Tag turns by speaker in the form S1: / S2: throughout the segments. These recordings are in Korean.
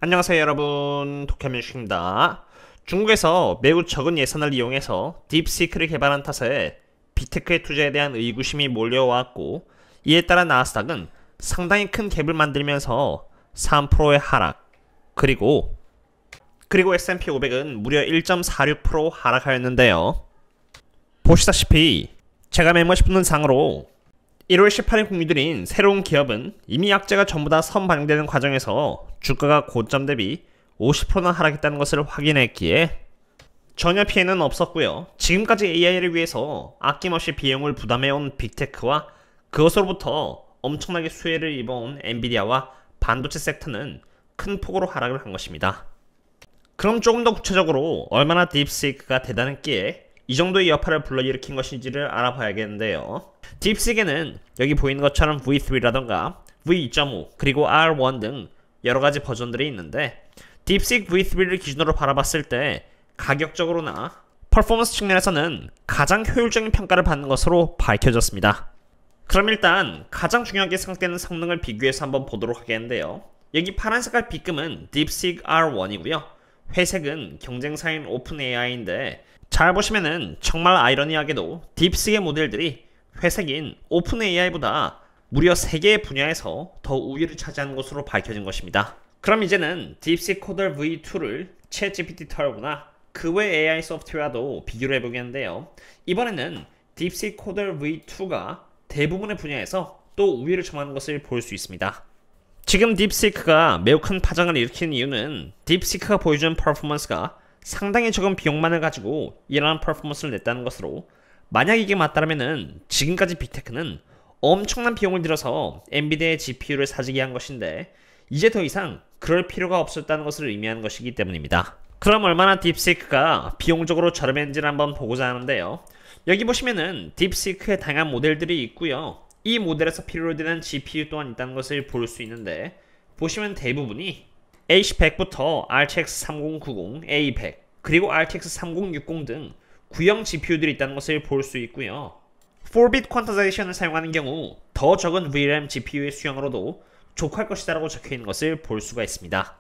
S1: 안녕하세요 여러분, 도쿄민식입니다. 중국에서 매우 적은 예산을 이용해서 딥시크를 개발한 탓에 빅테크의 투자에 대한 의구심이 몰려왔고, 이에 따라 나스닥은 상당히 큰 갭을 만들면서 3%의 하락, 그리고 S&P 500은 무려 1.46% 하락하였는데요. 보시다시피 제가 메모 짚는 상으로 1월 18일 공유드린 새로운 기업은 이미 악재가 전부 다 선반영되는 과정에서 주가가 고점 대비 50%나 하락했다는 것을 확인했기에 전혀 피해는 없었고요. 지금까지 AI를 위해서 아낌없이 비용을 부담해온 빅테크와 그것으로부터 엄청나게 수혜를 입어온 엔비디아와 반도체 섹터는 큰 폭으로 하락을 한 것입니다. 그럼 조금 더 구체적으로 얼마나 딥시크가 대단했기에 이 정도의 여파를 불러일으킨 것인지를 알아봐야겠는데요. 딥시크에는 여기 보이는 것처럼 V3라던가 V2.5 그리고 R1 등 여러가지 버전들이 있는데, 딥시크 V3를 기준으로 바라봤을 때 가격적으로나 퍼포먼스 측면에서는 가장 효율적인 평가를 받는 것으로 밝혀졌습니다. 그럼 일단 가장 중요하게 생각되는 성능을 비교해서 한번 보도록 하겠는데요. 여기 파란 색깔 B금은 딥시크 R1이고요. 회색은 경쟁사인 오픈AI인데, 잘 보시면은 정말 아이러니하게도 딥시크의 모델들이 회색인 오픈AI보다 무려 3개의 분야에서 더 우위를 차지하는 것으로 밝혀진 것입니다. 그럼 이제는 딥시크 코더 V2를 챗GPT 털구나 그 외 AI 소프트웨어도 비교를 해보겠는데요. 이번에는 딥시크 코더 V2가 대부분의 분야에서 또 우위를 점하는 것을 볼 수 있습니다. 지금 딥시크가 매우 큰 파장을 일으키는 이유는 딥시크가 보여주는 퍼포먼스가 상당히 적은 비용만을 가지고 이러한 퍼포먼스를 냈다는 것으로, 만약 이게 맞다면은 지금까지 빅테크는 엄청난 비용을 들여서 엔비디아의 GPU를 사지게 한 것인데, 이제 더 이상 그럴 필요가 없었다는 것을 의미하는 것이기 때문입니다. 그럼 얼마나 딥시크가 비용적으로 저렴했는지를 한번 보고자 하는데요. 여기 보시면은 딥시크의 다양한 모델들이 있고요. 이 모델에서 필요로 되는 GPU 또한 있다는 것을 볼 수 있는데, 보시면 대부분이 H100부터 RTX 3090, A100, 그리고 RTX 3060 등 구형 GPU들이 있다는 것을 볼 수 있고요. 4-bit 퀀터자이션을 사용하는 경우 더 적은 VRAM GPU의 수용으로도 족할 것이다 라고 적혀있는 것을 볼 수가 있습니다.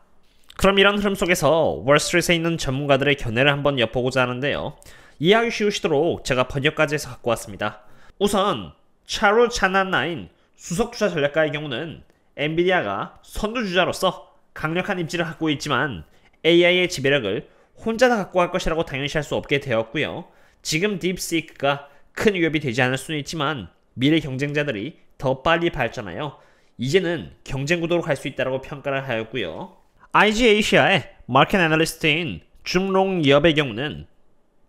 S1: 그럼 이런 흐름 속에서 월스트리트에 있는 전문가들의 견해를 한번 엿보고자 하는데요. 이해하기 쉬우시도록 제가 번역까지 해서 갖고 왔습니다. 우선 차로 차난나인 수석투자 전략가의 경우는 엔비디아가 선두주자로서 강력한 입지를 갖고 있지만 AI의 지배력을 혼자 다 갖고 갈 것이라고 당연시할 수 없게 되었고요. 지금 딥시크가 큰 위협이 되지 않을 수는 있지만 미래 경쟁자들이 더 빨리 발전하여 이제는 경쟁 구도로 갈 수 있다고 평가를 하였고요. IG 아시아의 마켓 애널리스트인 중롱이업의 경우는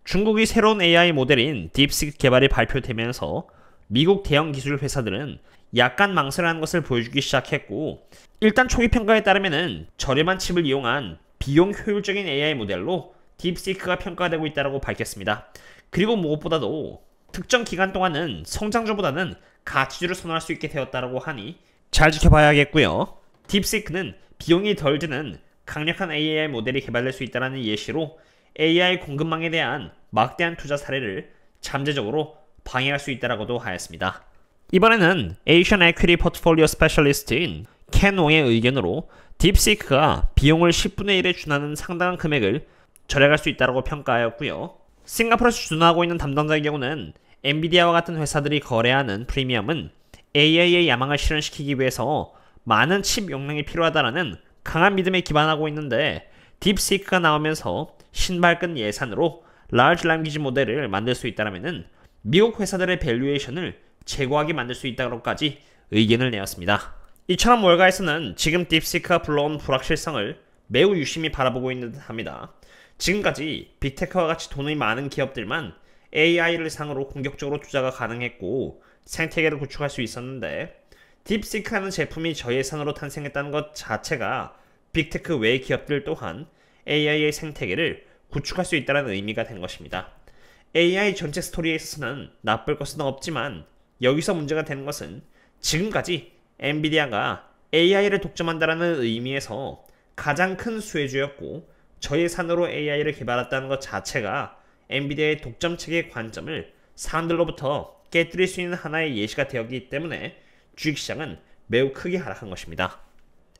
S1: 중국의 새로운 AI 모델인 딥시크 개발이 발표되면서 미국 대형 기술 회사들은 약간 망설여하는 것을 보여주기 시작했고, 일단 초기 평가에 따르면 저렴한 칩을 이용한 비용 효율적인 AI 모델로 딥시크가 평가되고 있다고 밝혔습니다. 그리고 무엇보다도 특정 기간 동안은 성장주보다는 가치주를 선호할 수 있게 되었다고 하니 잘 지켜봐야겠고요. 딥시크는 비용이 덜 드는 강력한 AI 모델이 개발될 수 있다는 예시로 AI 공급망에 대한 막대한 투자 사례를 잠재적으로 방해할 수 있다고도 하였습니다. 이번에는 에이션 에퀴티 포트폴리오 스페셜리스트인 켄 웡의 의견으로 딥시크가 비용을 10분의 1에 준하는 상당한 금액을 절약할 수 있다고 평가하였고요. 싱가포르에서 주둔하고 있는 담당자의 경우는 엔비디아와 같은 회사들이 거래하는 프리미엄은 AI의 야망을 실현시키기 위해서 많은 칩 용량이 필요하다는 강한 믿음에 기반하고 있는데, 딥시크가 나오면서 신발끈 예산으로 라지 랭귀지 모델을 만들 수 있다면 미국 회사들의 밸류에이션을 제고하게 만들 수 있다고까지 의견을 내었습니다. 이처럼 월가에서는 지금 딥시크가 불러온 불확실성을 매우 유심히 바라보고 있는 듯 합니다. 지금까지 빅테크와 같이 돈이 많은 기업들만 AI를 상으로 공격적으로 투자가 가능했고 생태계를 구축할 수 있었는데, 딥시크라는 제품이 저예산으로 탄생했다는 것 자체가 빅테크 외 기업들 또한 AI의 생태계를 구축할 수 있다는 의미가 된 것입니다. AI 전체 스토리에 있어서는 나쁠 것은 없지만, 여기서 문제가 되는 것은 지금까지 엔비디아가 AI를 독점한다는 의미에서 가장 큰 수혜주였고, 저예산으로 AI를 개발했다는 것 자체가 엔비디아의 독점 체계의 관점을 사람들로부터 깨뜨릴 수 있는 하나의 예시가 되었기 때문에 주식시장은 매우 크게 하락한 것입니다.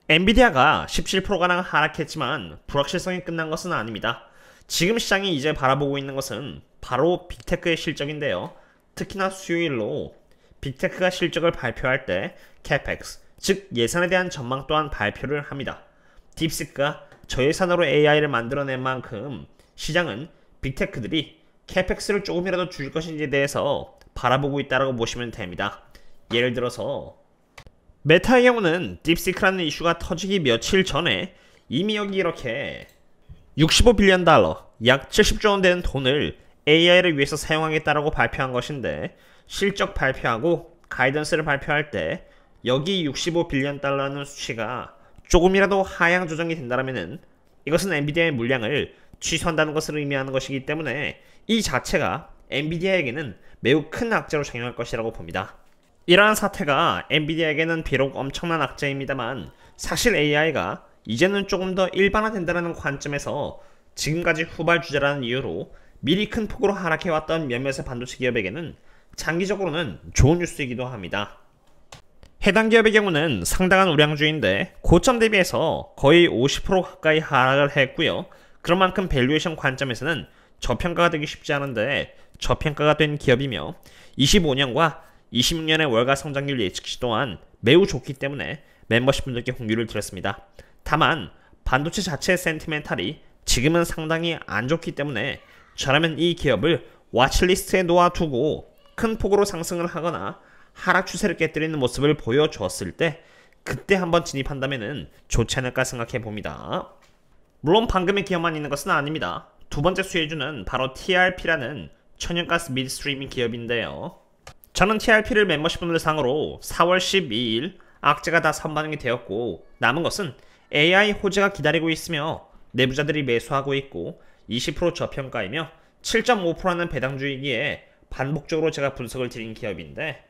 S1: 엔비디아가 17%가량 하락했지만 불확실성이 끝난 것은 아닙니다. 지금 시장이 이제 바라보고 있는 것은 바로 빅테크의 실적인데요. 특히나 수요일로 빅테크가 실적을 발표할 때 CapEx, 즉 예산에 대한 전망 또한 발표를 합니다. 딥시크가 저예산으로 AI를 만들어낸 만큼 시장은 빅테크들이 CapEx를 조금이라도 줄 것인지에 대해서 바라보고 있다고 보시면 됩니다. 예를 들어서 메타의 경우는 딥시크라는 이슈가 터지기 며칠 전에 이미 여기 이렇게 65빌리언 달러, 약 70조 원 되는 돈을 AI를 위해서 사용하겠다라고 발표한 것인데, 실적 발표하고 가이던스를 발표할 때 여기 65빌리언 달러라는 수치가 조금이라도 하향 조정이 된다면은 이것은 엔비디아의 물량을 취소한다는 것을 의미하는 것이기 때문에 이 자체가 엔비디아에게는 매우 큰 악재로 작용할 것이라고 봅니다. 이러한 사태가 엔비디아에게는 비록 엄청난 악재입니다만, 사실 AI가 이제는 조금 더 일반화된다는 관점에서 지금까지 후발주자라는 이유로 미리 큰 폭으로 하락해왔던 몇몇의 반도체 기업에게는 장기적으로는 좋은 뉴스이기도 합니다. 해당 기업의 경우는 상당한 우량주인데 고점 대비해서 거의 50% 가까이 하락을 했고요. 그런 만큼 밸류에이션 관점에서는 저평가가 되기 쉽지 않은데 저평가가 된 기업이며 25년과 26년의 월가 성장률 예측시 또한 매우 좋기 때문에 멤버십 분들께 공유를 드렸습니다. 다만 반도체 자체의 센티멘탈이 지금은 상당히 안 좋기 때문에 저라면 이 기업을 와치리스트에 놓아두고 큰 폭으로 상승을 하거나 하락 추세를 깨뜨리는 모습을 보여주었을 때 그때 한번 진입한다면 좋지 않을까 생각해 봅니다. 물론 방금의 기업만 있는 것은 아닙니다. 두 번째 수혜주는 바로 TRP라는 천연가스 미드스트리밍 기업인데요. 저는 TRP를 멤버십 분들 상으로 4월 12일 악재가 다 선반영이 되었고 남은 것은 AI 호재가 기다리고 있으며 내부자들이 매수하고 있고 20% 저평가이며 7.5%라는 배당주이기에 반복적으로 제가 분석을 드린 기업인데,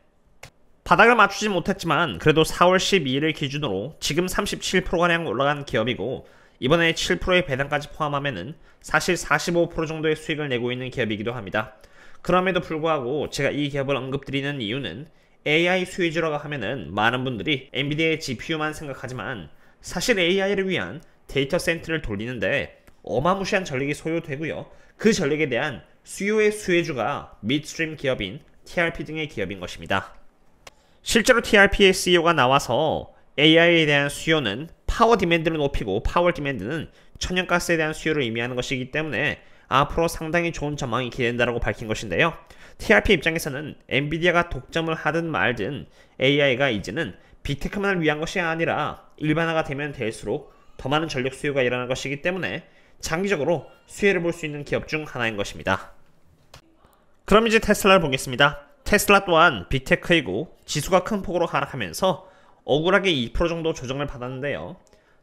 S1: 바닥을 맞추지 못했지만 그래도 4월 12일을 기준으로 지금 37%가량 올라간 기업이고 이번에 7%의 배당까지 포함하면은 사실 45% 정도의 수익을 내고 있는 기업이기도 합니다. 그럼에도 불구하고 제가 이 기업을 언급드리는 이유는 AI 수혜주라고 하면은 많은 분들이 엔비디아의 GPU만 생각하지만 사실 AI를 위한 데이터 센터를 돌리는데 어마무시한 전력이 소요되고요. 그 전력에 대한 수요의 수혜주가 미드스트림 기업인 TRP 등의 기업인 것입니다. 실제로 TRP의 CEO가 나와서 AI에 대한 수요는 파워 디맨드를 높이고 파워 디맨드는 천연가스에 대한 수요를 의미하는 것이기 때문에 앞으로 상당히 좋은 전망이 기대된다고 밝힌 것인데요. TRP 입장에서는 엔비디아가 독점을 하든 말든 AI가 이제는 빅테크만을 위한 것이 아니라 일반화가 되면 될수록 더 많은 전력 수요가 일어날 것이기 때문에 장기적으로 수혜를 볼 수 있는 기업 중 하나인 것입니다. 그럼 이제 테슬라를 보겠습니다. 테슬라 또한 빅테크이고 지수가 큰 폭으로 하락하면서 억울하게 2% 정도 조정을 받았는데요.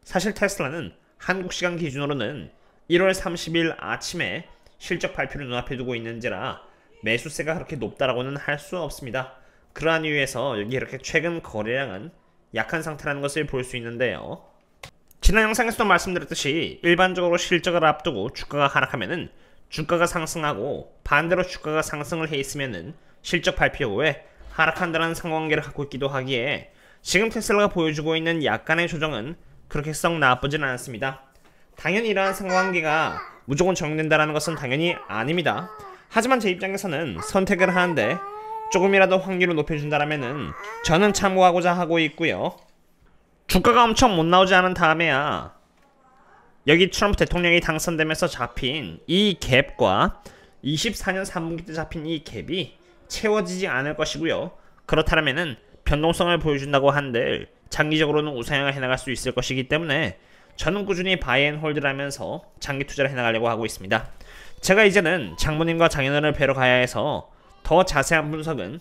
S1: 사실 테슬라는 한국 시간 기준으로는 1월 30일 아침에 실적 발표를 눈앞에 두고 있는지라 매수세가 그렇게 높다라고는 할 수 없습니다. 그러한 이유에서 여기 이렇게 최근 거래량은 약한 상태라는 것을 볼 수 있는데요. 지난 영상에서도 말씀드렸듯이 일반적으로 실적을 앞두고 주가가 하락하면은 주가가 상승하고 반대로 주가가 상승을 해 있으면은 실적 발표 후에 하락한다는 상관관계를 갖고 있기도 하기에 지금 테슬라가 보여주고 있는 약간의 조정은 그렇게 썩 나쁘진 않습니다. 당연히 이러한 상관관계가 무조건 적용된다는 것은 당연히 아닙니다. 하지만 제 입장에서는 선택을 하는데 조금이라도 확률을 높여준다면은 저는 참고하고자 하고 있고요. 주가가 엄청 못 나오지 않은 다음에야 여기 트럼프 대통령이 당선되면서 잡힌 이 갭과 24년 3분기 때 잡힌 이 갭이 채워지지 않을 것이고요. 그렇다면은 변동성을 보여준다고 한들 장기적으로는 우상향을 해나갈 수 있을 것이기 때문에 저는 꾸준히 바이 앤 홀드라면서 장기 투자를 해나가려고 하고 있습니다. 제가 이제는 장모님과 장인어른을 뵈러 가야 해서 더 자세한 분석은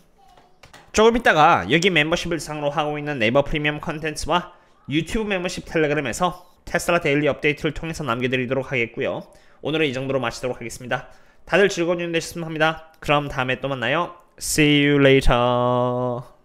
S1: 조금 있다가 여기 멤버십을 상으로 하고 있는 네이버 프리미엄 컨텐츠와 유튜브 멤버십 텔레그램에서 테슬라 데일리 업데이트를 통해서 남겨드리도록 하겠고요. 오늘은 이 정도로 마치도록 하겠습니다. 다들 즐거운 유인 되셨으면 합니다. 그럼 다음에 또 만나요. See you later.